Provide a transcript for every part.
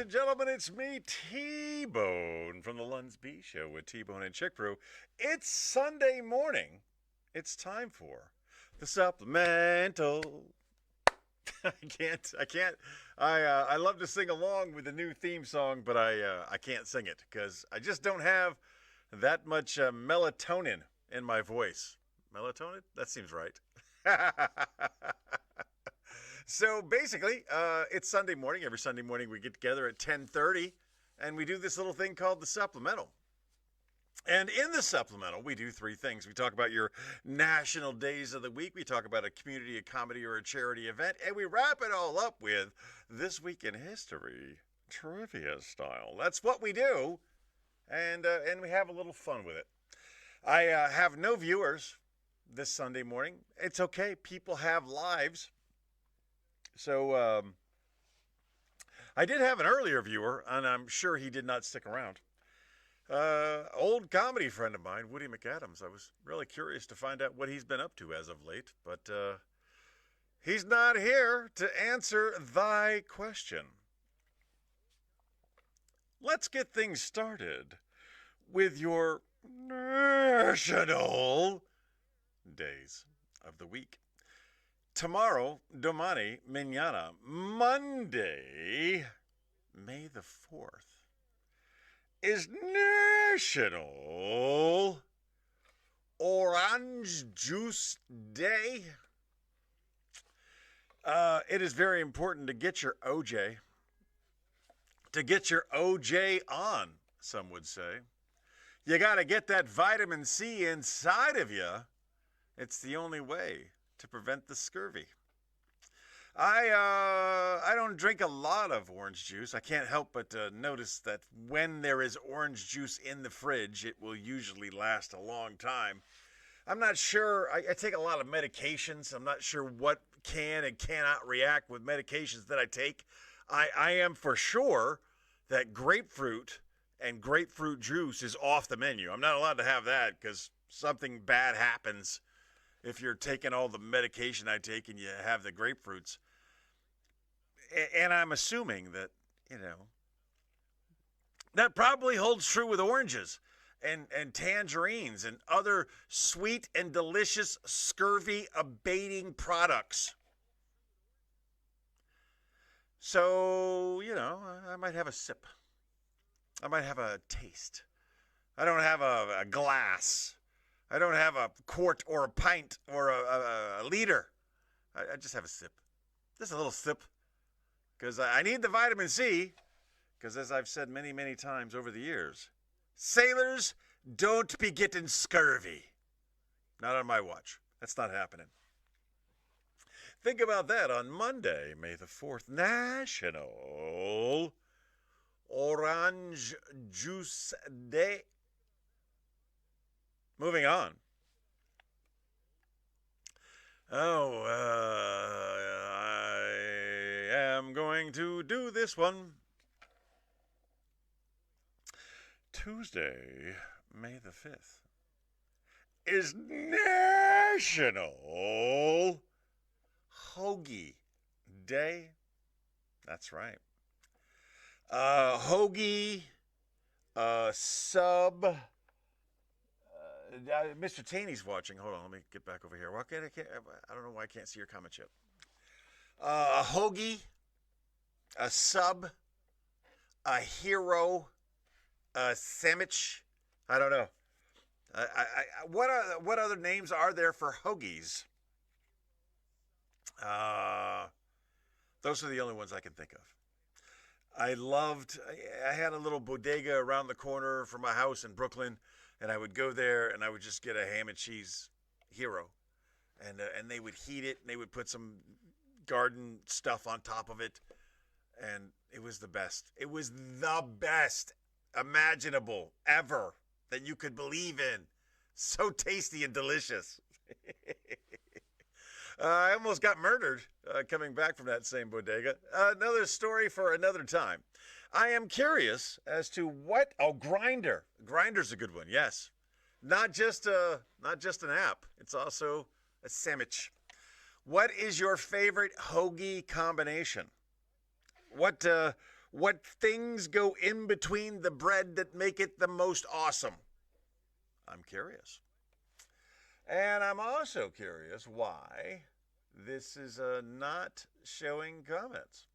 Ladies and gentlemen, it's me, T-Bone, from the LUNSB Show with T-Bone and Chick Brew. It's Sunday morning. It's time for the Supplemental. I can't. I love to sing along with the new theme song, but I can't sing it because I just don't have that much melatonin in my voice. Melatonin? That seems right. So basically, it's Sunday morning. Every Sunday morning we get together at 10:30 and we do this little thing called the Supplemental. And in the Supplemental, we do three things. We talk about your national days of the week. We talk about a community, a comedy, or a charity event. And we wrap it all up with This Week in History, trivia style. That's what we do. And we have a little fun with it. I have no viewers this Sunday morning. It's okay. People have lives. So I did have an earlier viewer, and I'm sure he did not stick around. Old comedy friend of mine, Woody McAdams. I was really curious to find out what he's been up to as of late, but he's not here to answer thy question. Let's get things started with your national days of the week. Tomorrow, domani, mañana, Monday, May the 4th, is National Orange Juice Day. It is very important to get your OJ. To get your OJ on, some would say. You got to get that vitamin C inside of you. It's the only way to prevent the scurvy. I don't drink a lot of orange juice. I can't help but notice that when there is orange juice in the fridge, it will usually last a long time. I'm not sure. I take a lot of medications. I'm not sure what can and cannot react with medications that I take. I am for sure that grapefruit and grapefruit juice is off the menu. I'm not allowed to have that because something bad happens if you're taking all the medication I take and you have the grapefruits. And I'm assuming that, that probably holds true with oranges and tangerines and other sweet and delicious scurvy abating products. So, I might have a sip. I might have a taste. I don't have a glass. I don't have a quart or a pint or a liter. I just have a sip. Just a little sip. Because I need the vitamin C. Because as I've said many, many times over the years, sailors don't be getting scurvy. Not on my watch. That's not happening. Think about that on Monday, May the 4th, National Orange Juice Day. Moving on. I am going to do this one. Tuesday, May the 5th, is National Hoagie Day. That's right. Hoagie, sub. Mr. Taney's watching. Hold on, let me get back over here. I don't know why I can't see your comments yet. A hoagie, a sub, a hero, a sandwich. I don't know. What other names are there for hoagies? Those are the only ones I can think of. I had a little bodega around the corner from my house in Brooklyn. And I would go there, and I would just get a ham and cheese hero, and they would heat it, and they would put some garden stuff on top of it, and it was the best. It was the best imaginable ever that you could believe in. So tasty and delicious. I almost got murdered coming back from that same bodega. Another story for another time. I am curious as to what... Oh, Grindr. Grindr's a good one, yes. Not just an app. It's also a sandwich. What is your favorite hoagie combination? What What things go in between the bread that make it the most awesome? I'm curious. And I'm also curious why this is not showing comments.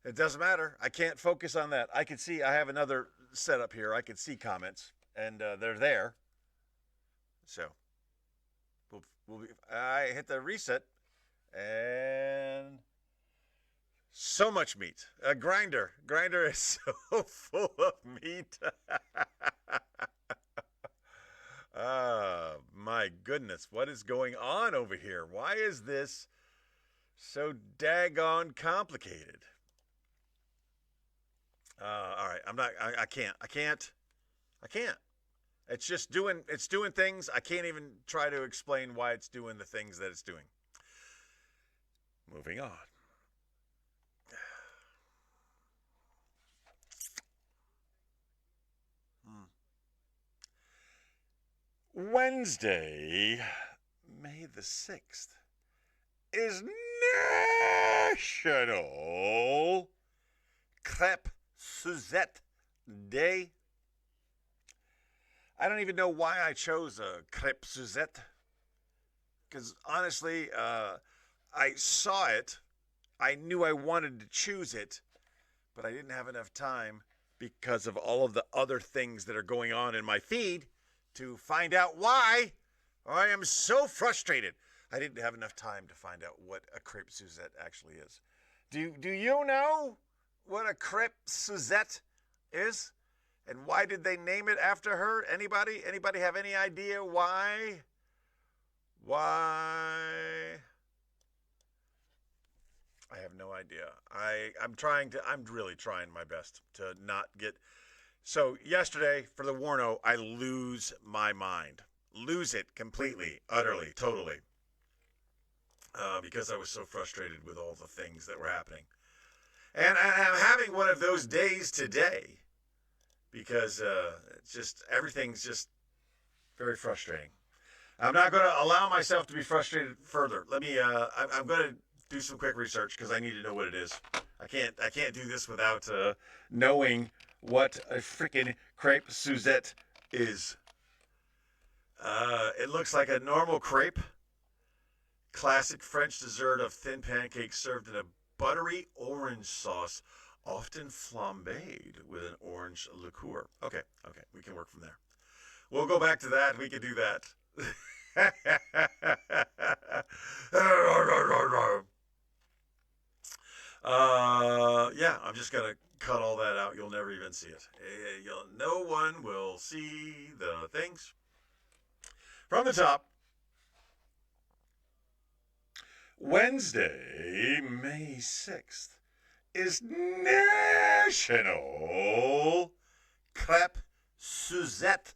It doesn't matter. I can't focus on that. I can see I have another setup here. I can see comments, and they're there. So I hit the reset, and so much meat. A grinder is so full of meat. My goodness, what is going on over here? Why is this so daggone complicated? All right, I can't. It's just doing things. I can't even try to explain why it's doing the things that it's doing. Moving on. Wednesday, May the 6th, is National Crêpe Suzette Day. I don't even know why I chose a crêpe Suzette, because honestly, I saw it. I knew I wanted to choose it, but I didn't have enough time because of all of the other things that are going on in my feed to find out why. I am so frustrated. I didn't have enough time to find out what a crêpe Suzette actually is. Do you know what a crêpe Suzette is? And why did they name it after her? Anybody? Anybody have any idea why? Why? I have no idea. I'm really trying my best to not get. So yesterday for the Warno, I lose my mind. Lose it completely, utterly, totally. Because I was so frustrated with all the things that were happening. And I'm having one of those days today because it's just, everything's just very frustrating. I'm not going to allow myself to be frustrated further. I'm going to do some quick research because I need to know what it is. I can't do this without knowing what a freaking crêpe Suzette is. It looks like a normal crepe. Classic French dessert of thin pancakes served in a buttery orange sauce, often flambéed with an orange liqueur. Okay, we can work from there. We'll go back to that. We can do that. Yeah, I'm just going to cut all that out. You'll never even see it. No one will see the things. From the top, Wednesday, May 6th, is National Crêpe Suzette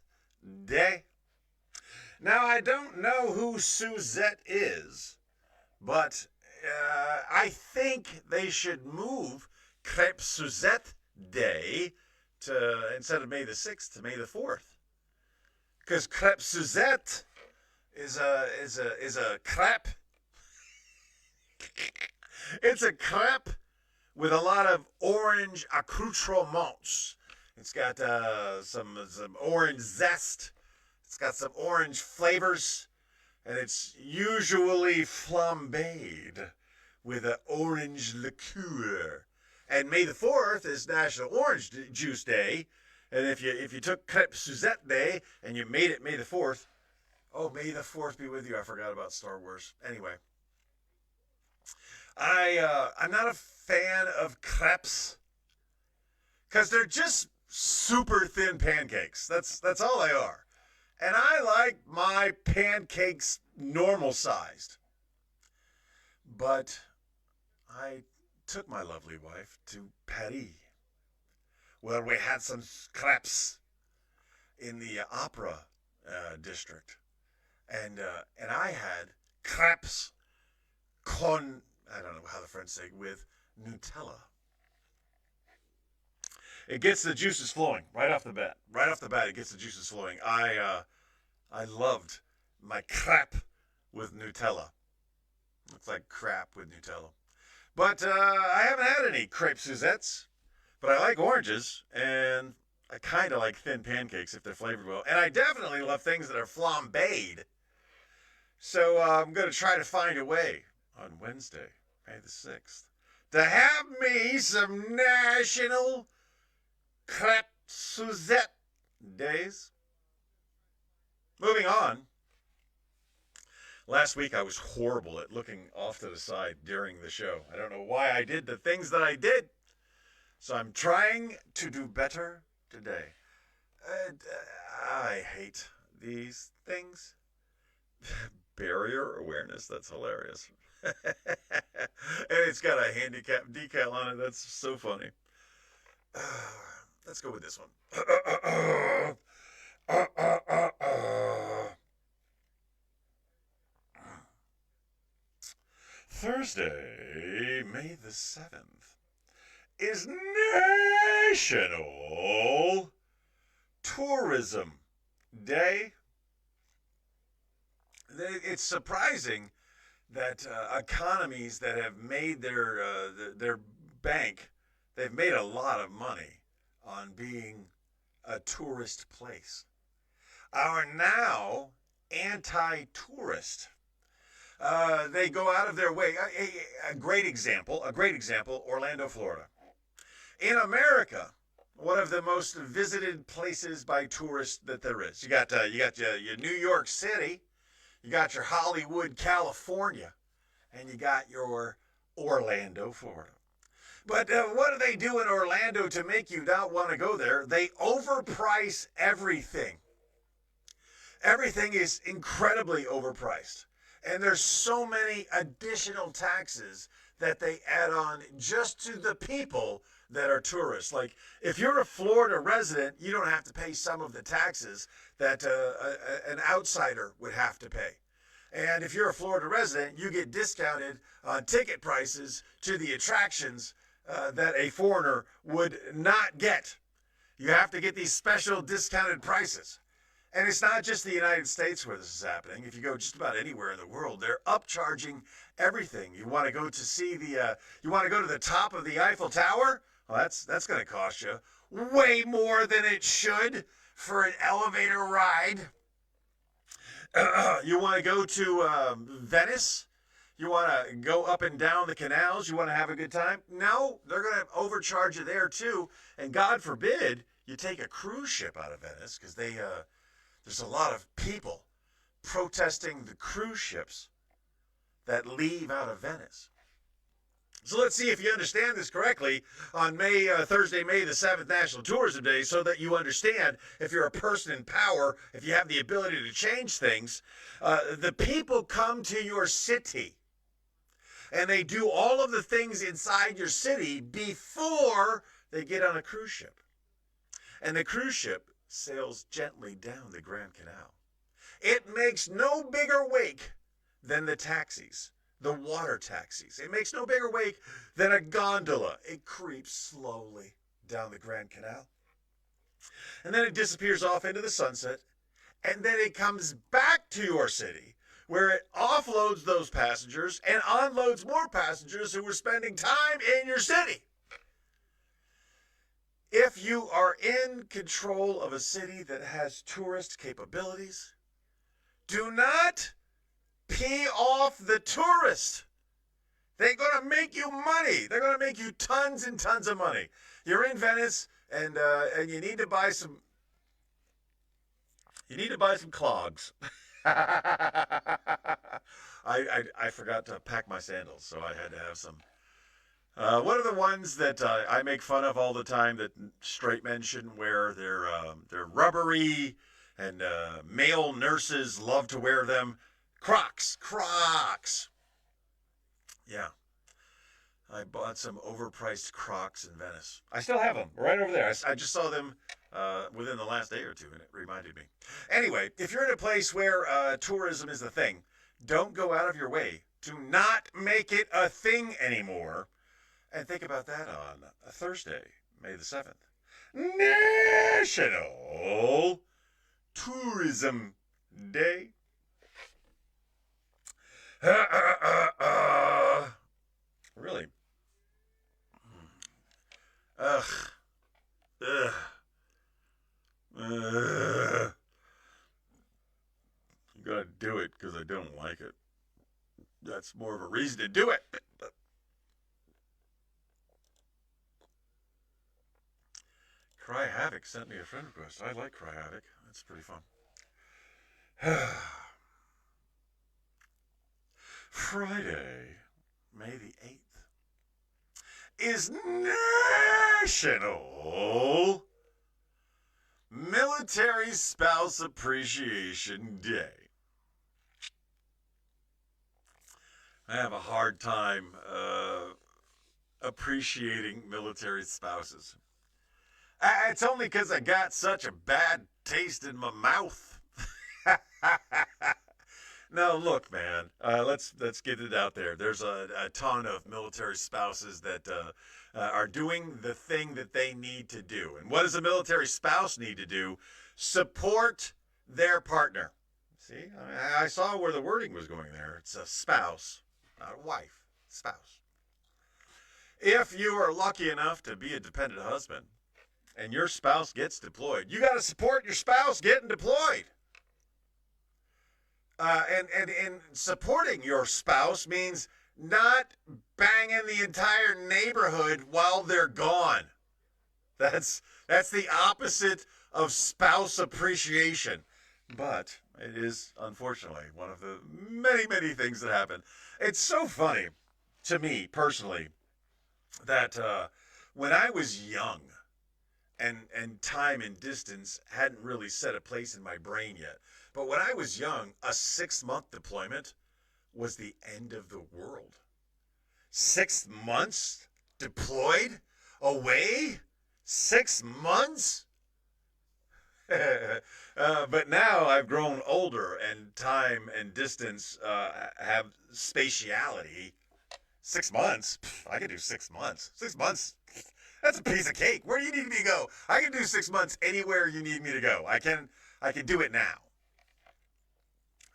Day. Now, I don't know who Suzette is, but I think they should move Crêpe Suzette Day to, instead of May the 6th, to May the 4th. Because crêpe Suzette is a crêpe. It's a crêpe with a lot of orange accoutrements. It's got some orange zest. It's got some orange flavors, and it's usually flambéed with an orange liqueur. And May the 4th is National Orange Juice Day. And if you took Crêpe Suzette Day and you made it May the 4th, oh, May the 4th be with you. I forgot about Star Wars. Anyway, I'm not a fan of crepes because they're just super thin pancakes. That's all they are. And I like my pancakes normal sized. But I took my lovely wife to Paris, where we had some crepes in the opera district. And I had crepes con, I don't know how the French say, with Nutella. It gets the juices flowing right off the bat. Right off the bat, it gets the juices flowing. I loved my crepe with Nutella. Looks like crap with Nutella. But I haven't had any crepe Suzettes. But I like oranges, and I kind of like thin pancakes if they're flavored well. And I definitely love things that are flambéed. So I'm going to try to find a way on Wednesday, May the 6th, to have me some National Crepe Suzette days. Moving on. Last week I was horrible at looking off to the side during the show. I don't know why I did the things that I did. So I'm trying to do better today. I hate these things. Barrier awareness, that's hilarious. And it's got a handicap decal on it. That's so funny. Let's go with this one. Thursday, May the 7th, is National Tourism Day. It's surprising that economies that have made their bank, they've made a lot of money on being a tourist place, are now anti-tourist. They go out of their way. A great example, Orlando, Florida. In America, one of the most visited places by tourists that there is. You got your New York City, you got your Hollywood, California, and you got your Orlando, Florida. But what do they do in Orlando to make you not want to go there? They overprice everything. Everything is incredibly overpriced. And there's so many additional taxes that they add on just to the people that are tourists. Like, if you're a Florida resident, you don't have to pay some of the taxes that an outsider would have to pay. And if you're a Florida resident, you get discounted on ticket prices to the attractions that a foreigner would not get. You have to get these special discounted prices. And it's not just the United States where this is happening. If you go just about anywhere in the world, they're upcharging everything. You want to go to see you want to go to the top of the Eiffel Tower? Well, that's going to cost you way more than it should for an elevator ride. You want to go to Venice? You want to go up and down the canals? You want to have a good time? No, they're going to overcharge you there too. And God forbid you take a cruise ship out of Venice, because there's a lot of people protesting the cruise ships that leave out of Venice. So let's see if you understand this correctly on Thursday, May the 7th, National Tourism Day, so that you understand, if you're a person in power, if you have the ability to change things, the people come to your city and they do all of the things inside your city before they get on a cruise ship. And the cruise ship sails gently down the Grand Canal. It makes no bigger wake than the taxis, the water taxis. It makes no bigger wake than a gondola. It creeps slowly down the Grand Canal. And then it disappears off into the sunset. And then it comes back to your city, where it offloads those passengers and unloads more passengers who were spending time in your city. If you are in control of a city that has tourist capabilities, do not pee off the tourist. They're going to make you money. They're going to make you tons and tons of money. You're in Venice, and you need to buy some. You need to buy some clogs. I forgot to pack my sandals, so I had to have some. What are the ones that I make fun of all the time that straight men shouldn't wear? They're rubbery, and male nurses love to wear them. Crocs. Yeah. I bought some overpriced Crocs in Venice. I still have them right over there. I just saw them within the last day or two, and it reminded me. Anyway, if you're in a place where tourism is the thing, don't go out of your way to not make it a thing anymore. And think about that on Thursday, May the 7th. National Tourism Day. Really, Ugh. Ugh. Ugh. I'm gonna do it because I don't like it. That's more of a reason to do it. Cry Havoc sent me a friend request. I like Cry Havoc. That's pretty fun. Friday, May the 8th, is National Military Spouse Appreciation Day. I have a hard time appreciating military spouses. It's only because I got such a bad taste in my mouth. No, look, man. Let's get it out there. There's a ton of military spouses that are doing the thing that they need to do. And what does a military spouse need to do? Support their partner. See, I saw where the wording was going there. It's a spouse, not a wife. Spouse. If you are lucky enough to be a dependent husband and your spouse gets deployed, you got to support your spouse getting deployed. And supporting your spouse means not banging the entire neighborhood while they're gone. That's the opposite of spouse appreciation. But it is, unfortunately, one of the many, many things that happen. It's so funny to me, personally, that when I was young and time and distance hadn't really set a place in my brain yet, but when I was young, a 6-month deployment was the end of the world. 6 months deployed? Away? 6 months? But now I've grown older and time and distance have spatiality. 6 months? I can do 6 months. 6 months? That's a piece of cake. Where do you need me to go? I can do 6 months anywhere you need me to go. I can do it now.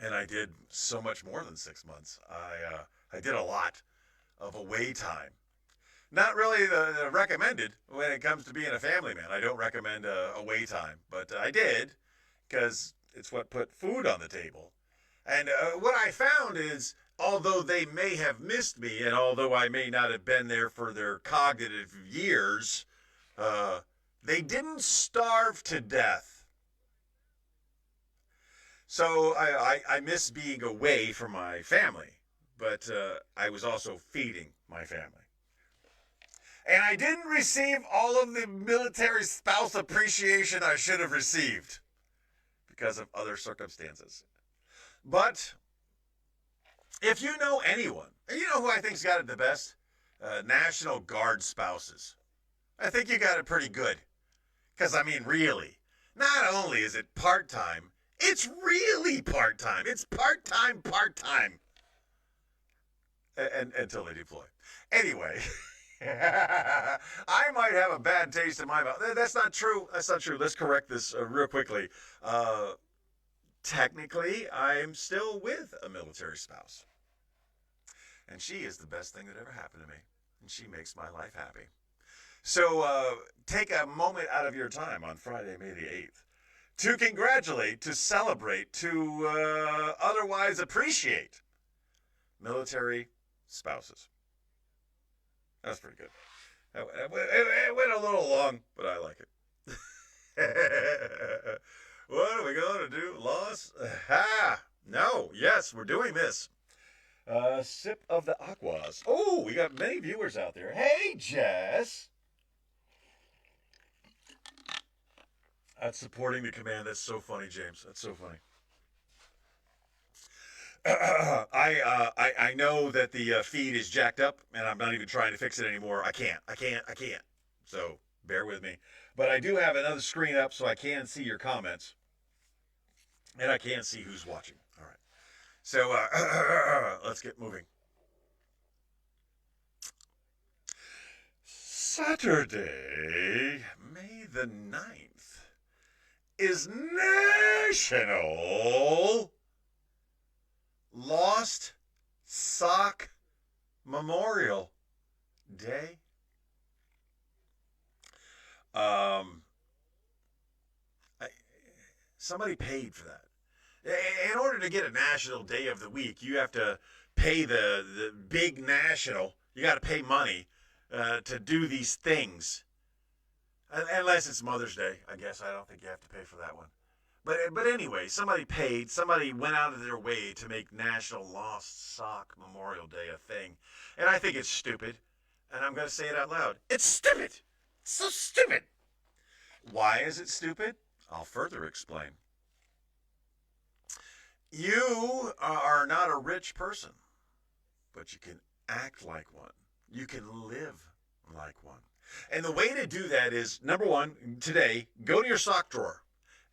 And I did so much more than 6 months. I did a lot of away time. Not really the recommended when it comes to being a family man. I don't recommend away time, but I did because it's what put food on the table. And what I found is, although they may have missed me, and although I may not have been there for their cognitive years, they didn't starve to death. So I miss being away from my family, but I was also feeding my family. And I didn't receive all of the military spouse appreciation I should have received because of other circumstances. But if you know anyone, and you know who I think's got it the best? National Guard spouses. I think you got it pretty good. Because, I mean, really, not only is it part-time, it's really part-time. It's part-time. And until they deploy. Anyway, I might have a bad taste in my mouth. That's not true. Let's correct this real quickly. Technically, I'm still with a military spouse. And she is the best thing that ever happened to me. And she makes my life happy. So take a moment out of your time on Friday, May the 8th. To congratulate, to celebrate, to otherwise appreciate military spouses. That's pretty good. It went a little long, but I like it. What are we going to do? Loss? No. Yes, we're doing this. Sip of the aquas. Oh, we got many viewers out there. Hey, Jess. That's supporting the command. That's so funny, James. That's so funny. I know that the feed is jacked up, and I'm not even trying to fix it anymore. I can't. So bear with me. But I do have another screen up, so I can see your comments, and I can see who's watching. All right. So let's get moving. Saturday, May the 9th. Is National Lost Sock Memorial Day. Um, I, somebody paid for that. In order to get a national day of the week, you have to pay the big national. You got to pay money to do these things. Unless it's Mother's Day, I guess. I don't think you have to pay for that one. But anyway, somebody paid. Somebody went out of their way to make National Lost Sock Memorial Day a thing. And I think it's stupid. And I'm going to say it out loud. It's stupid. It's so stupid. Why is it stupid? I'll further explain. You are not a rich person, but you can act like one. You can live like one. And the way to do that is, number one, today, go to your sock drawer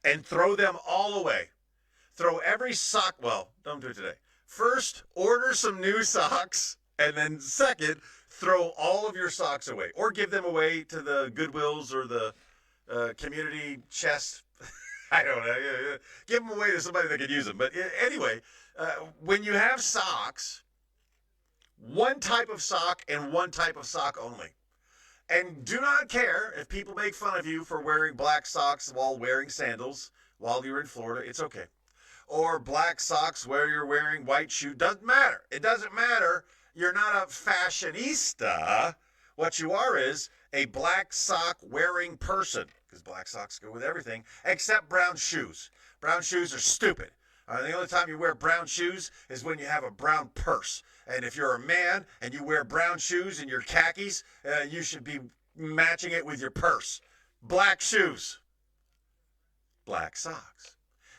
and throw them all away. Throw every sock, well, don't do it today. First, order some new socks, and then second, throw all of your socks away. Or give them away to the Goodwills or the community chest. I don't know. Give them away to somebody that could use them. But anyway, when you have socks, one type of sock and one type of sock only. And do not care if people make fun of you for wearing black socks while wearing sandals while you're in Florida. It's okay. Or black socks where you're wearing white shoes. Doesn't matter. It doesn't matter. You're not a fashionista. What you are is a black sock wearing person. Because black socks go with everything except brown shoes. Brown shoes are stupid. The only time you wear brown shoes is when you have a brown purse. And if you're a man and you wear brown shoes and your khakis, you should be matching it with your purse. Black shoes. Black socks.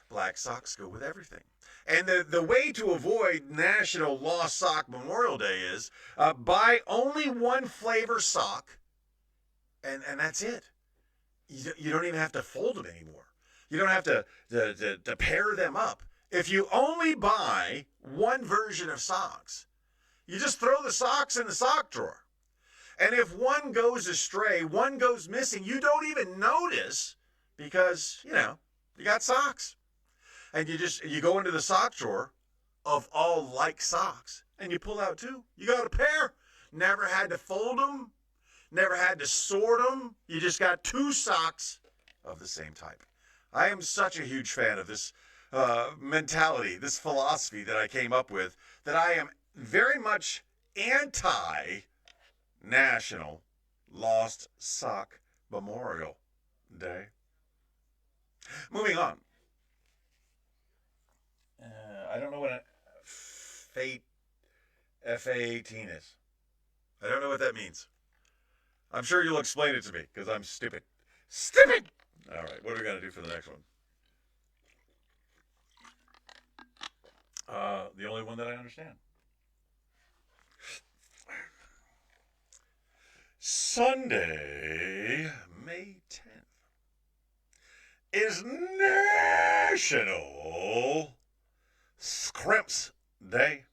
Black socks go with everything. And the way to avoid National Lost Sock Memorial Day is buy only one flavor sock, and that's it. You don't even have to fold them anymore. You don't have to pair them up. If you only buy one version of socks, you just throw the socks in the sock drawer. And if one goes astray, one goes missing, you don't even notice because, you got socks. And you go into the sock drawer of all like socks and you pull out two. You got a pair. Never had to fold them. Never had to sort them. You just got two socks of the same type. I am such a huge fan of this mentality, this philosophy that I came up with, that I am very much anti-National Lost Sock Memorial Day. Moving on. I don't know what FA18 is. I don't know what that means. I'm sure you'll explain it to me, because I'm stupid. Stupid! All right, what are we going to do for the next one? The only one that I understand. Sunday, May 10th, is National Scrimps Day.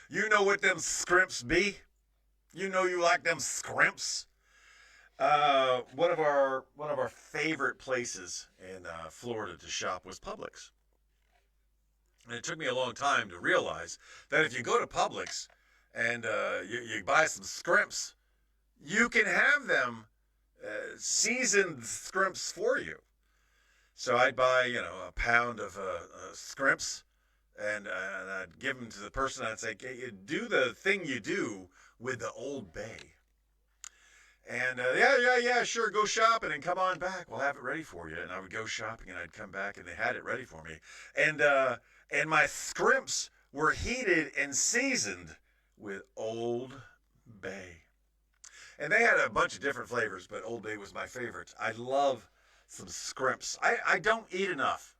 You know what them scrimps be? You know you like them scrimps. One of our favorite places in Florida to shop was Publix. And it took me a long time to realize that if you go to Publix and you buy some scrimps, you can have them seasoned scrimps for you. So I'd buy, a pound of scrimps, and I'd give them to the person. I'd say, hey, do the thing you do with the Old Bay. And yeah, sure, go shopping and come on back. We'll have it ready for you. And I would go shopping and I'd come back and they had it ready for me. And my scrimps were heated and seasoned with Old Bay. And they had a bunch of different flavors, but Old Bay was my favorite. I love some scrimps. I don't eat enough.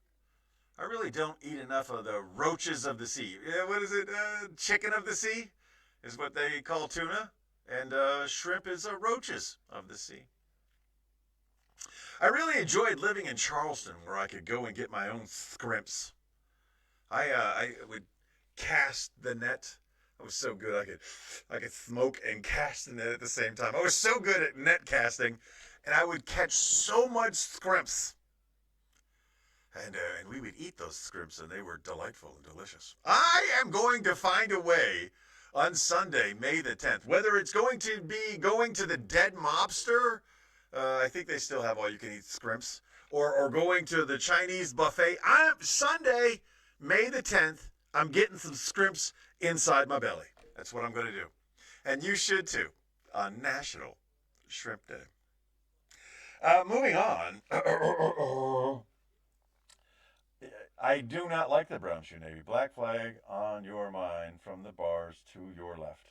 I really don't eat enough of the roaches of the sea. Yeah, what is it? Chicken of the sea is what they call tuna. And shrimp is roaches of the sea. I really enjoyed living in Charleston, where I could go and get my own scrimps. I would cast the net. I was so good. I could smoke and cast the net at the same time. I was so good at net casting, and I would catch so much scrimps. And we would eat those scrimps, and they were delightful and delicious. I am going to find a way on Sunday, May the 10th, whether it's going to be going to the Dead Mobster I think they still have all-you-can-eat scrimps. Or going to the Chinese buffet. Sunday, May the 10th, I'm getting some scrimps inside my belly. That's what I'm going to do. And you should too, on National Shrimp Day. Moving on. I do not like the brown shoe navy. Black flag on your mind from the bars to your left.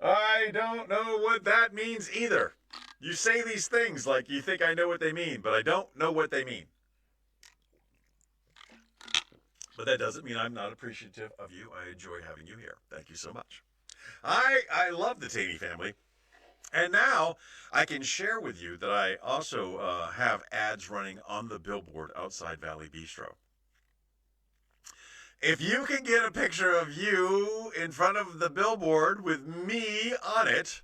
I don't know what that means either. You say these things like you think I know what they mean, but I don't know what they mean. But that doesn't mean I'm not appreciative of you. I enjoy having you here. Thank you so much. I love the Taney family. And now I can share with you that I also have ads running on the billboard outside Valley Bistro. If you can get a picture of you in front of the billboard with me on it,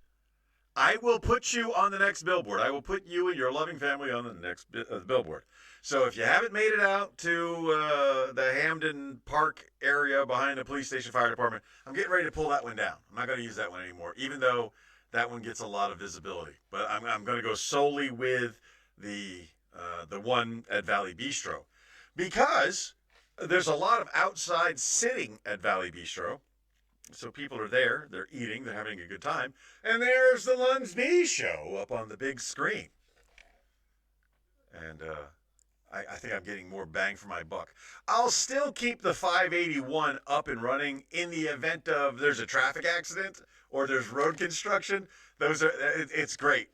I will put you on the next billboard. I will put you and your loving family on the next billboard. So if you haven't made it out to the Hamden Park area behind the police station fire department, I'm getting ready to pull that one down. I'm not going to use that one anymore, even though that one gets a lot of visibility. But I'm going to go solely with the one at Valley Bistro, because there's a lot of outside sitting at Valley Bistro. So people are there, they're eating, they're having a good time. And there's the LUNSB Show up on the big screen. And I think I'm getting more bang for my buck. I'll still keep the 581 up and running in the event of there's a traffic accident or there's road construction. It's great.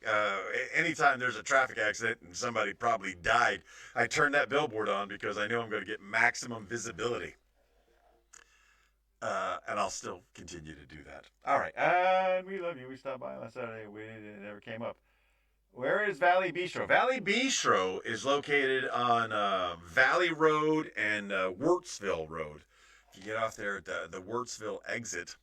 Anytime there's a traffic accident and somebody probably died, I turn that billboard on because I know I'm going to get maximum visibility. And I'll still continue to do that. All right. And we love you. We stopped by last Saturday. It never came up. Where is Valley Bistro? Valley Bistro is located on Valley Road and Wurtsville Road. If you get off there at the Wurtsville exit,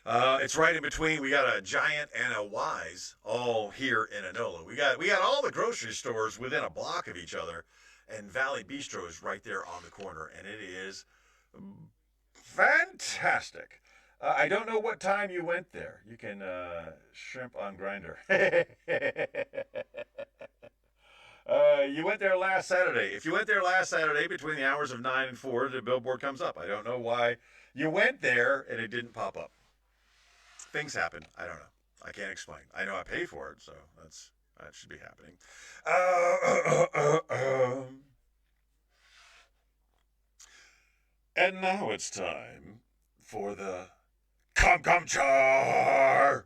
it's right in between. We got a Giant and a Wise all here in Enola. We got all the grocery stores within a block of each other, and Valley Bistro is right there on the corner, and it is fantastic. I don't know what time you went there. You can shrimp on grinder. You went there last Saturday. If you went there last Saturday between the hours of 9 and 4, the billboard comes up. I don't know why you went there and it didn't pop up. Things happen. I don't know. I can't explain. I know I paid for it, so that should be happening. And now it's time for the Come Char!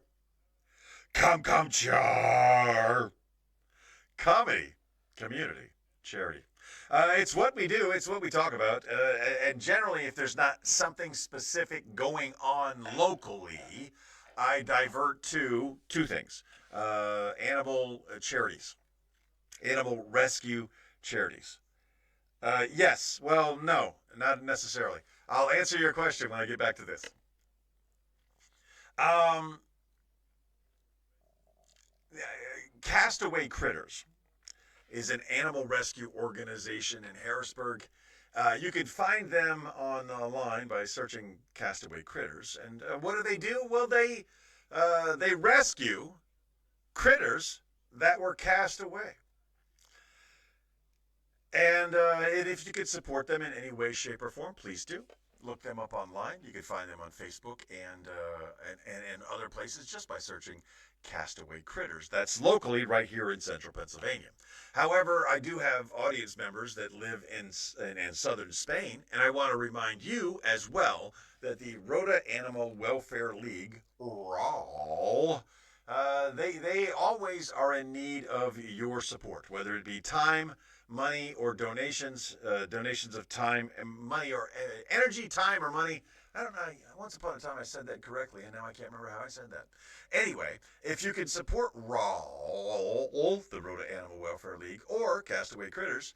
Come Char! Comedy, community, charity. It's what we do. It's what we talk about. And generally, if there's not something specific going on locally, I divert to two things. Animal charities. Animal rescue charities. Yes. Well, no, not necessarily. I'll answer your question when I get back to this. Castaway Critters is an animal rescue organization in Harrisburg. You can find them online by searching Castaway Critters. And what do? Well, they rescue critters that were cast away. And if you could support them in any way, shape, or form, please do. Look them up online. You can find them on Facebook and other places just by searching Castaway Critters. That's locally right here in central Pennsylvania. However, I do have audience members that live in southern Spain, and I want to remind you as well that the Rota Animal Welfare League, RAL, they always are in need of your support, whether it be time, money, or donations of time and money, or energy, time, or money. I don't know. Once upon a time I said that correctly, and now I can't remember how I said that. Anyway, if you can support RAL, the Rota Animal Welfare League, or Castaway Critters,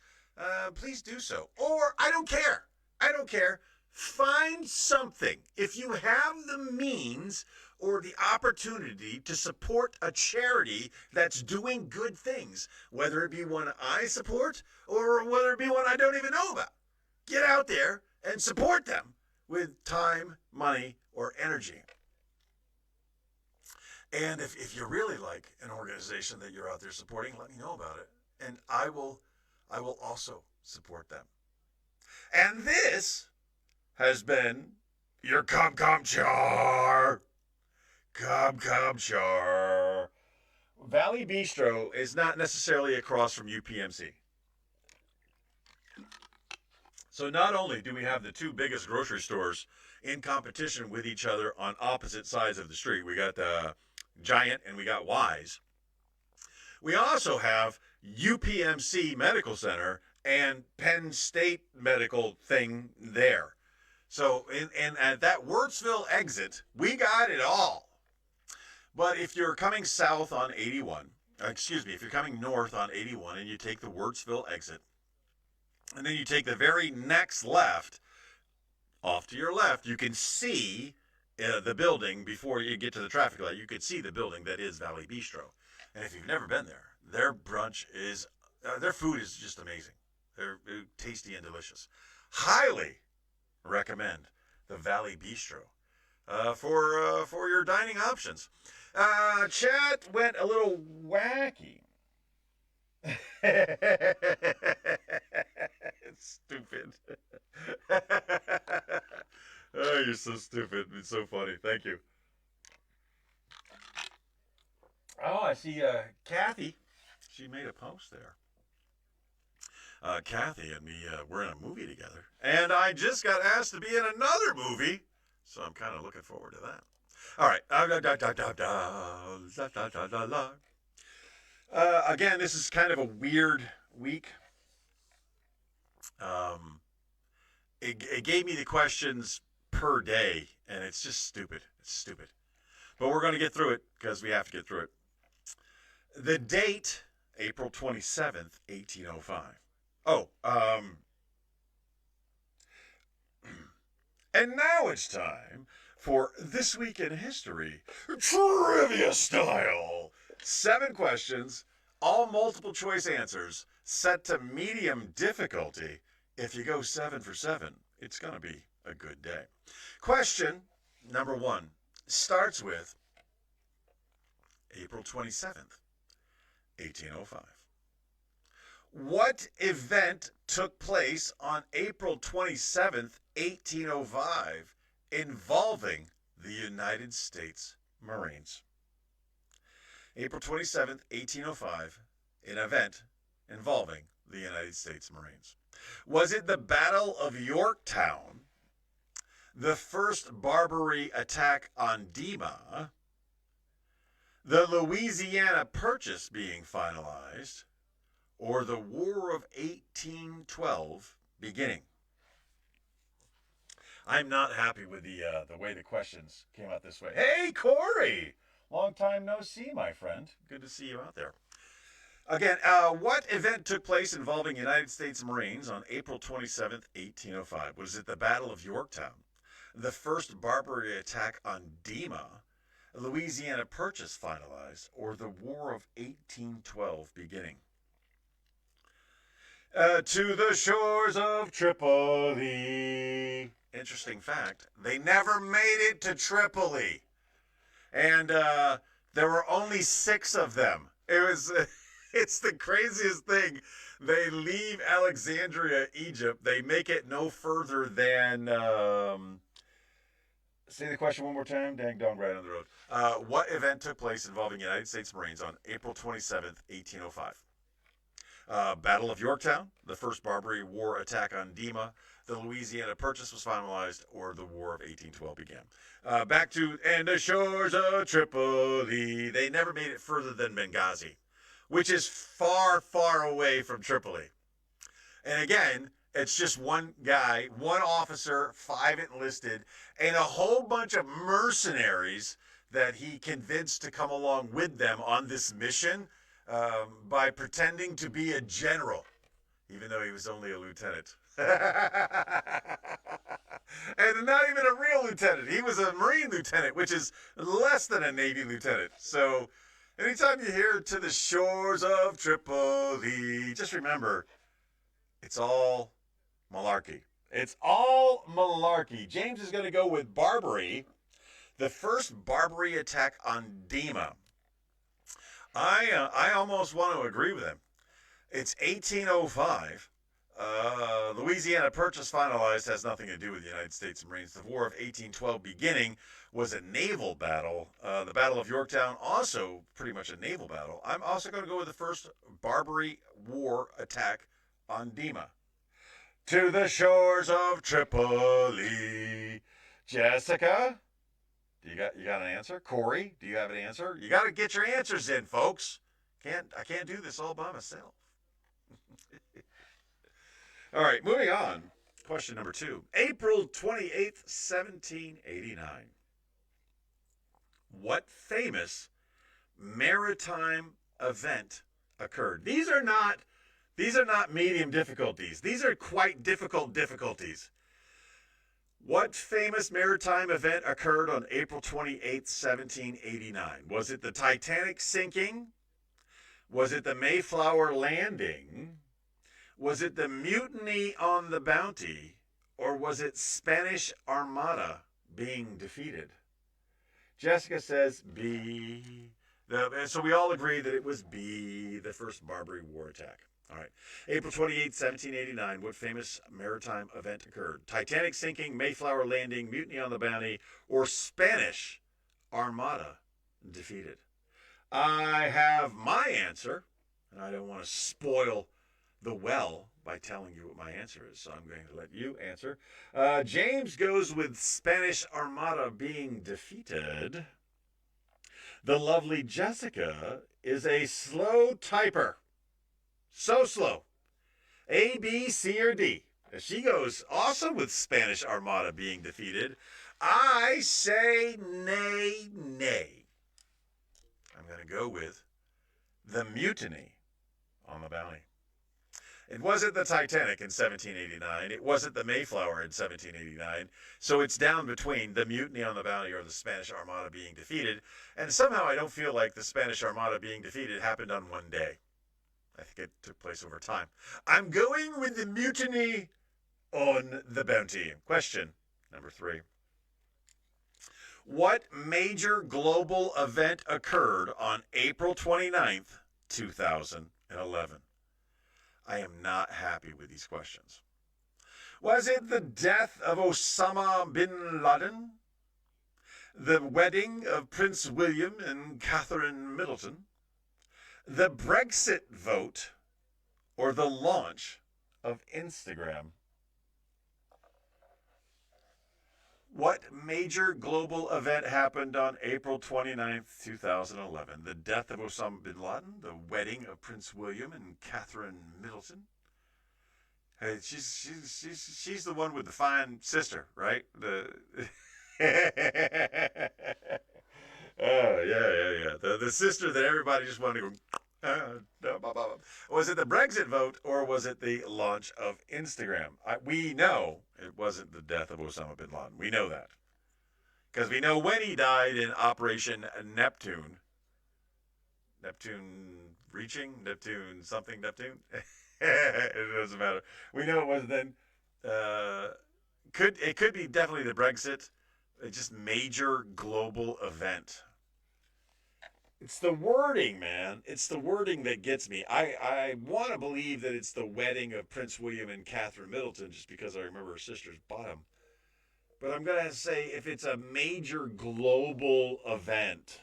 please do so. Or I don't care. Find something. If you have the means or the opportunity to support a charity that's doing good things, whether it be one I support or whether it be one I don't even know about, get out there and support them with time, money, or energy. And if you really like an organization that you're out there supporting, let me know about it. And I will also support them. And this has been your Come Char. Come Char. Valley Bistro is not necessarily across from UPMC. So not only do we have the two biggest grocery stores in competition with each other on opposite sides of the street, we got Giant and we got Wise. We also have UPMC Medical Center and Penn State Medical thing there. So at that Wurtsville exit, we got it all. But if you're coming south on 81, if you're coming north on 81 and you take the Wurtsville exit, and then you take the very next left, off to your left, you can see the building before you get to the traffic light. You can see the building that is Valley Bistro. And if you've never been there, their brunch is, their food is just amazing. They're tasty and delicious. Highly recommend the Valley Bistro for your dining options. Chat went a little wacky. It's stupid. Oh, you're so stupid. It's so funny. Thank you. Oh, I see Kathy. She made a post there. Kathy and me, we're in a movie together. And I just got asked to be in another movie. So I'm kind of looking forward to that. All right. Again, this is kind of a weird week. It gave me the questions per day, and it's just stupid. It's stupid. But we're going to get through it because we have to get through it. The date, April 27th, 1805. Oh, and now it's time for This Week in History, trivia style. 7 questions, all multiple choice answers, set to medium difficulty. If you go 7 for 7, it's going to be a good day. Question number 1 starts with April 27th, 1805. What event took place on April 27th, 1805, involving the United States Marines? April 27th, 1805, an event involving the United States Marines. Was it the Battle of Yorktown, the first Barbary attack on Dima, the Louisiana Purchase being finalized, or the War of 1812 beginning? I'm not happy with the way the questions came out this way. Hey, Corey! Long time no see, my friend. Good to see you out there. Again, what event took place involving United States Marines on April 27th, 1805? Was it the Battle of Yorktown, the first Barbary attack on Dima, Louisiana Purchase finalized, or the War of 1812 beginning? To the shores of Tripoli. Interesting fact, they never made it to Tripoli. And there were only 6 of them. It's the craziest thing. They leave Alexandria, Egypt. They make it no further than, say the question one more time. Dang dong, right on the road. What event took place involving United States Marines on April 27th, 1805? Battle of Yorktown, the first Barbary War attack on Dima, the Louisiana Purchase was finalized, or the War of 1812 began. Back to, and the shores of Tripoli. They never made it further than Benghazi, which is far, far away from Tripoli. And again, it's just one guy, one officer, 5 enlisted, and a whole bunch of mercenaries that he convinced to come along with them on this mission by pretending to be a general, even though he was only a lieutenant. And not even a real lieutenant. He was a Marine lieutenant, which is less than a Navy lieutenant. So anytime you hear to the shores of Tripoli, just remember, it's all malarkey. It's all malarkey. James is going to go with Barbary. The first Barbary attack on Dima. I almost want to agree with him. It's 1805. Louisiana Purchase finalized has nothing to do with the United States Marines. The War of 1812 beginning was a naval battle. The Battle of Yorktown, also pretty much a naval battle. I'm also going to go with the first Barbary War attack on Dima. To the shores of Tripoli. Jessica, you got an answer? Corey, do you have an answer? You got to get your answers in, folks. I can't do this all by myself. All right, moving on. Question number 2. April 28th, 1789. What famous maritime event occurred? These are not medium difficulties. These are quite difficult difficulties. What famous maritime event occurred on April 28th, 1789? Was it the Titanic sinking? Was it the Mayflower landing? Was it the mutiny on the Bounty? Or was it Spanish Armada being defeated? Jessica says B. So we all agree that it was B, the first Barbary War attack. All right. April 28, 1789, what famous maritime event occurred? Titanic sinking, Mayflower landing, mutiny on the Bounty, or Spanish Armada defeated? I have my answer, and I don't want to spoil the well by telling you what my answer is, so I'm going to let you answer. James goes with Spanish Armada being defeated. The lovely Jessica is a slow typer. So slow. A, B, C, or D. She goes awesome with Spanish Armada being defeated. I say nay, nay. I'm going to go with the mutiny on the Bounty. It wasn't the Titanic in 1789. It wasn't the Mayflower in 1789. So it's down between the mutiny on the Bounty or the Spanish Armada being defeated. And somehow I don't feel like the Spanish Armada being defeated happened on one day. I think it took place over time. I'm going with the mutiny on the Bounty. Question number 3. What major global event occurred on April 29th, 2011? I am not happy with these questions. Was it the death of Osama bin Laden? The wedding of Prince William and Catherine Middleton? The Brexit vote? Or the launch of Instagram? What major global event happened on April 29th, 2011? The death of Osama bin Laden, the wedding of Prince William and Catherine Middleton. Hey, she's the one with the fine sister, right? Oh, yeah. The sister that everybody just wanted to go. Was it the Brexit vote or was it the launch of Instagram? We know it wasn't the death of Osama bin Laden. We know that. Because we know when he died in Operation Neptune. Neptune reaching? Neptune something? Neptune? It doesn't matter. We know it was then. It could be definitely the Brexit. It's just major global event. It's the wording, man. It's the wording that gets me. I want to believe that it's the wedding of Prince William and Catherine Middleton just because I remember her sister's bottom. But I'm going to say if it's a major global event,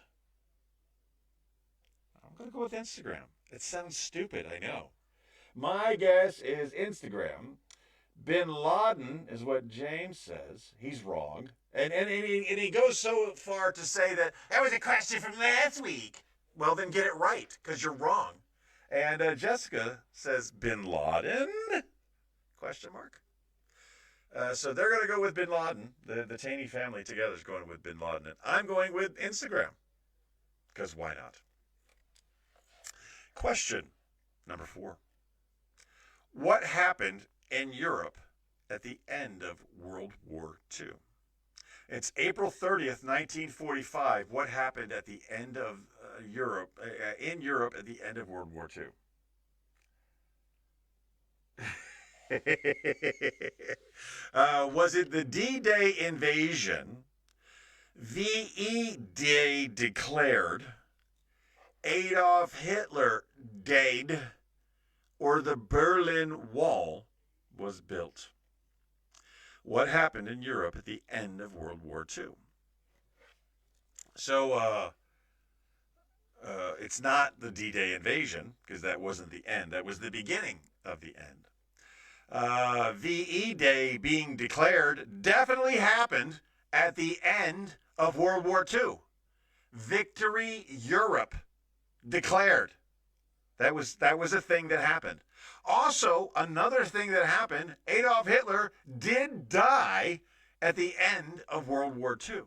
I'm going to go with Instagram. It sounds stupid, I know. My guess is Instagram. Bin Laden is what James says. He's wrong. And he goes so far to say that was a question from last week. Well, then get it right, because you're wrong. And Jessica says Bin Laden? Question mark. So they're going to go with Bin Laden. The Taney family together is going with Bin Laden. And I'm going with Instagram, because why not? Question number 4. What happened in Europe at the end of World War II? It's April 30th, 1945. What happened at the end of Europe, in Europe at the end of World War II? Was it the D-Day invasion, VE Day declared, Adolf Hitler died, or the Berlin Wall was built. What happened in Europe at the end of World War II? So, it's not the D-Day invasion, because that wasn't the end. That was the beginning of the end. VE Day being declared definitely happened at the end of World War II. Victory Europe declared. That was a thing that happened. Also, another thing that happened, Adolf Hitler did die at the end of World War II.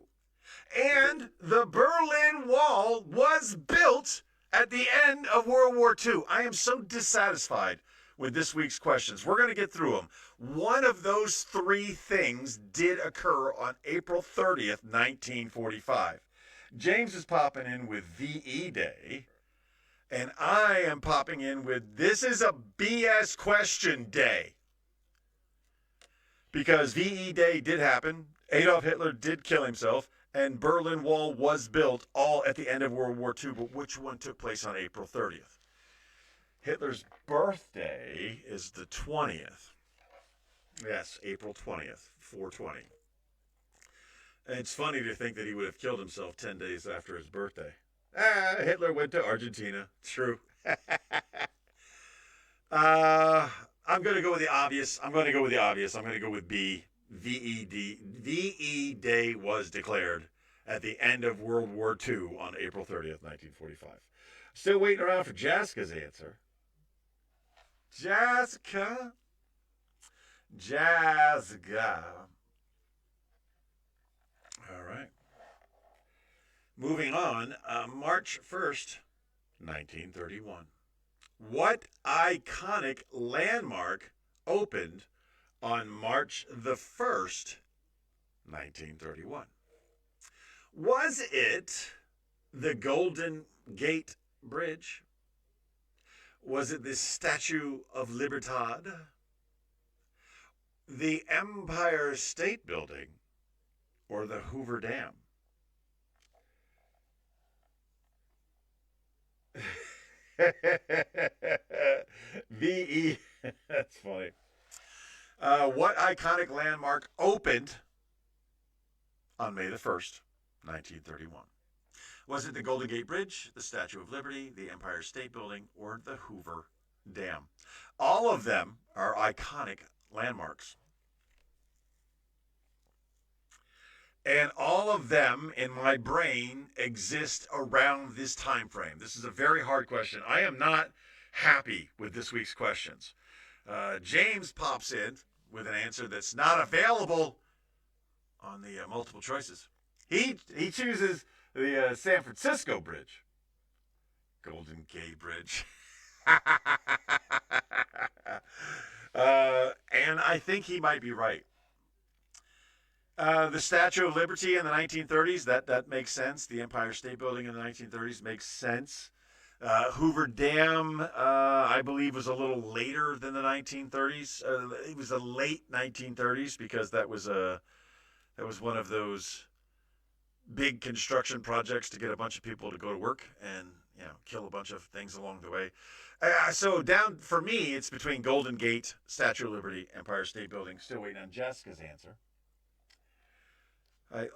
And the Berlin Wall was built at the end of World War II. I am so dissatisfied with this week's questions. We're going to get through them. One of those three things did occur on April 30th, 1945. James is popping in with VE Day, and I am popping in with this is a BS question day. Because VE Day did happen, Adolf Hitler did kill himself, and Berlin Wall was built all at the end of World War II, but which one took place on April 30th? Hitler's birthday is the 20th. Yes, April 20th, 420. And it's funny to think that he would have killed himself 10 days after his birthday. Hitler went to Argentina. True. I'm going to go with the obvious. I'm going to go with B. VE Day was declared at the end of World War II on April 30th, 1945. Still waiting around for Jessica's answer. Jessica. All right. Moving on, March 1st, 1931. What iconic landmark opened on March the 1st, 1931? Was it the Golden Gate Bridge? Was it the Statue of Libertad? The Empire State Building? Or the Hoover Dam? VE. That's funny. What iconic landmark opened on May the 1st, 1931? Was it the Golden Gate Bridge, the Statue of Liberty, the Empire State Building, or the Hoover Dam? All of them are iconic landmarks. And all of them in my brain exist around this time frame. This is a very hard question. I am not happy with this week's questions. James pops in with an answer that's not available on the multiple choices. He chooses the San Francisco Bridge. Golden Gate Bridge. And I think he might be right. The Statue of Liberty in the 1930s, that makes sense. The Empire State Building in the 1930s makes sense. Hoover Dam, I believe, was a little later than the 1930s. It was the late 1930s because that was one of those big construction projects to get a bunch of people to go to work and kill a bunch of things along the way. So down for me, it's between Golden Gate, Statue of Liberty, Empire State Building. Still waiting on Jessica's answer.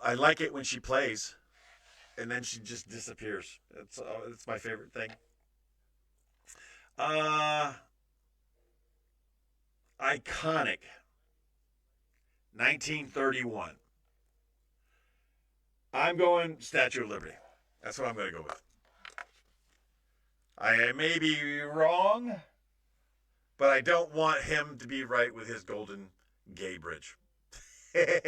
I like it when she plays, and then she just disappears. It's my favorite thing. Iconic. 1931. I'm going Statue of Liberty. That's what I'm going to go with. I may be wrong, but I don't want him to be right with his Golden Gate Bridge. Here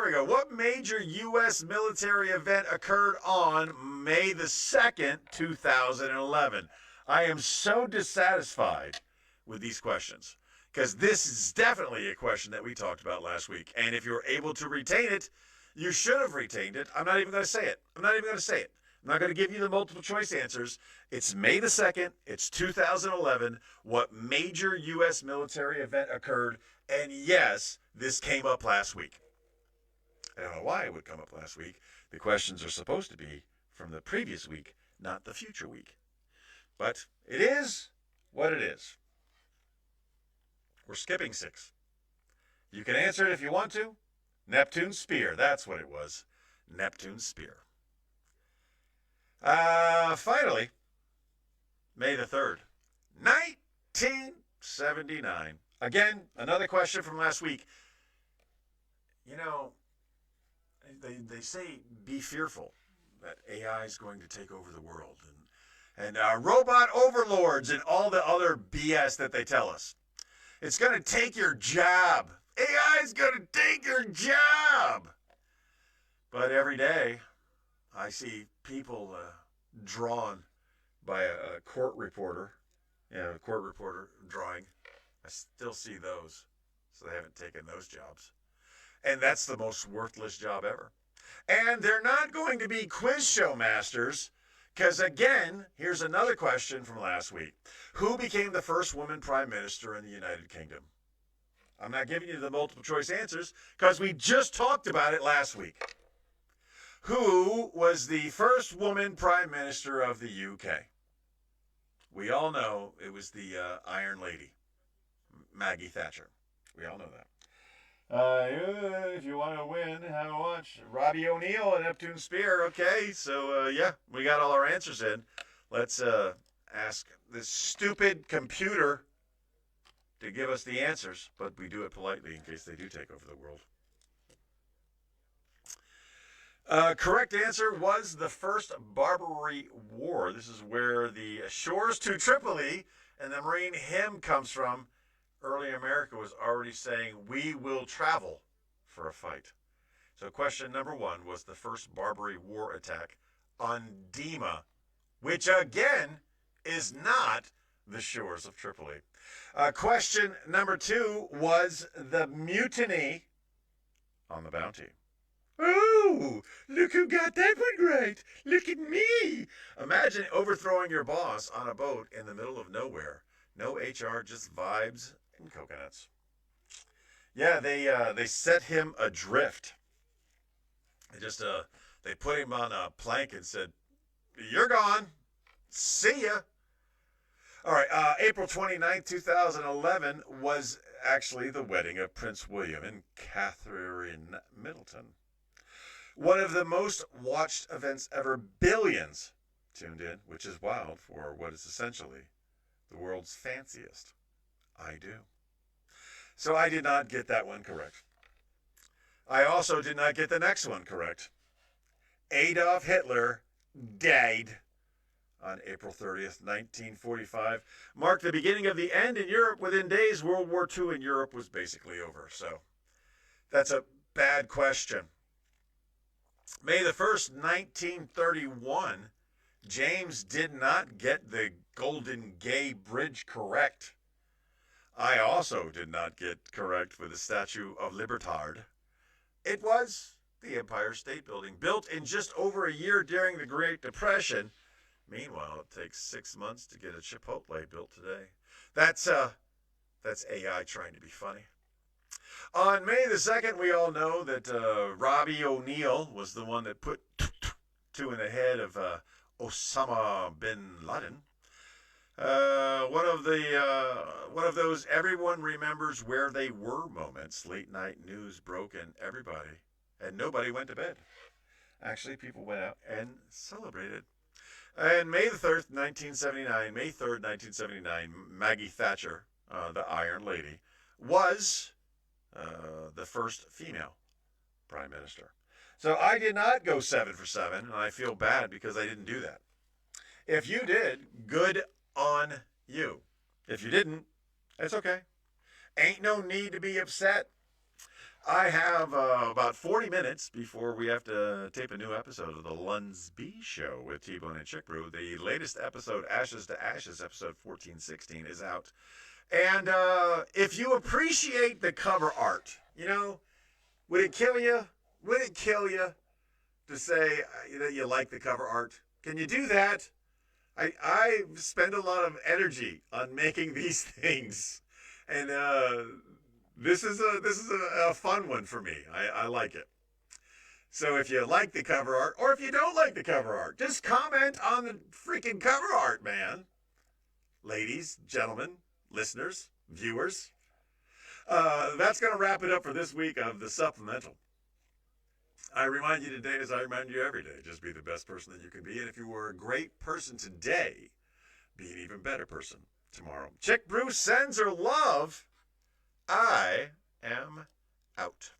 we go. What major U.S. military event occurred on May the 2nd, 2011? I am so dissatisfied with these questions because this is definitely a question that we talked about last week. And if you're able to retain it, you should have retained it. I'm not even going to say it. I'm not going to give you the multiple choice answers. It's May the 2nd. It's 2011. What major U.S. military event occurred? And yes, this came up last week. I don't know why it would come up last week. The questions are supposed to be from the previous week, not the future week. But it is what it is. We're skipping 6. You can answer it if you want to. Neptune's spear, that's what it was. Neptune's spear. Finally, May the 3rd, 1979. Again, another question from last week. You know, they say be fearful that AI is going to take over the world and robot overlords and all the other BS that they tell us. It's going to take your job. AI is going to take your job. But every day, I see people drawn by a court reporter. A court reporter drawing. I still see those. So they haven't taken those jobs. And that's the most worthless job ever. And they're not going to be quiz show masters. Because again, here's another question from last week. Who became the first woman prime minister in the United Kingdom? I'm not giving you the multiple choice answers because we just talked about it last week. Who was the first woman prime minister of the UK? We all know it was the Iron Lady, Maggie Thatcher. We all know that. If you want to win, have a watch. Robbie O'Neill and Neptune Spear. Okay, so yeah, we got all our answers in. Let's ask this stupid computer to give us the answers, but we do it politely in case they do take over the world. Correct answer was the First Barbary War. This is where the shores to Tripoli and the Marine hymn comes from. Early America was already saying, we will travel for a fight. So question number 1 was the First Barbary War attack on Dima, which again is not the shores of Tripoli. Question number 2 was the mutiny on the Bounty. Oh, look who got that one right. Look at me. Imagine overthrowing your boss on a boat in the middle of nowhere. No HR, just vibes and coconuts. Yeah, they set him adrift. They put him on a plank and said, you're gone. See ya. All right, April 29th, 2011 was actually the wedding of Prince William and Catherine Middleton. One of the most watched events ever. Billions tuned in, which is wild for what is essentially the world's fanciest. I do. So I did not get that one correct. I also did not get the next one correct. Adolf Hitler died on April 30th, 1945. Marked the beginning of the end in Europe. Within days, World War II in Europe was basically over. So that's a bad question. May the 1st, 1931, James did not get the Golden Gate Bridge correct. I also did not get correct for the Statue of Libertad. It was the Empire State Building, built in just over a year during the Great Depression. Meanwhile, it takes 6 months to get a Chipotle built today. That's AI trying to be funny. On May the 2nd, we all know that Robbie O'Neill was the one that put 2 in the head of Osama bin Laden. One of those everyone remembers where they were moments. Late night news broke and nobody went to bed. Actually, people went out and celebrated. And May the 3rd, 1979, Maggie Thatcher, the Iron Lady, was the first female prime minister. So I did not go 7 for 7, and I feel bad because I didn't do that. If you did, good on you. If you didn't, it's okay. Ain't no need to be upset. I have about 40 minutes before we have to tape a new episode of the LUNSB Show with T-Bone and Chick Brew. The latest episode, Ashes to Ashes, episode 1416, is out. And if you appreciate the cover art, would it kill you? Would it kill you to say that you like the cover art? Can you do that? I spend a lot of energy on making these things, and this is a fun one for me. I like it. So if you like the cover art, or if you don't like the cover art, just comment on the freaking cover art, man. Ladies, gentlemen, listeners, viewers. That's going to wrap it up for this week of the Supplemental. I remind you today, as I remind you every day, just be the best person that you can be. And if you were a great person today, be an even better person tomorrow. Chick Bruce sends her love. I am out.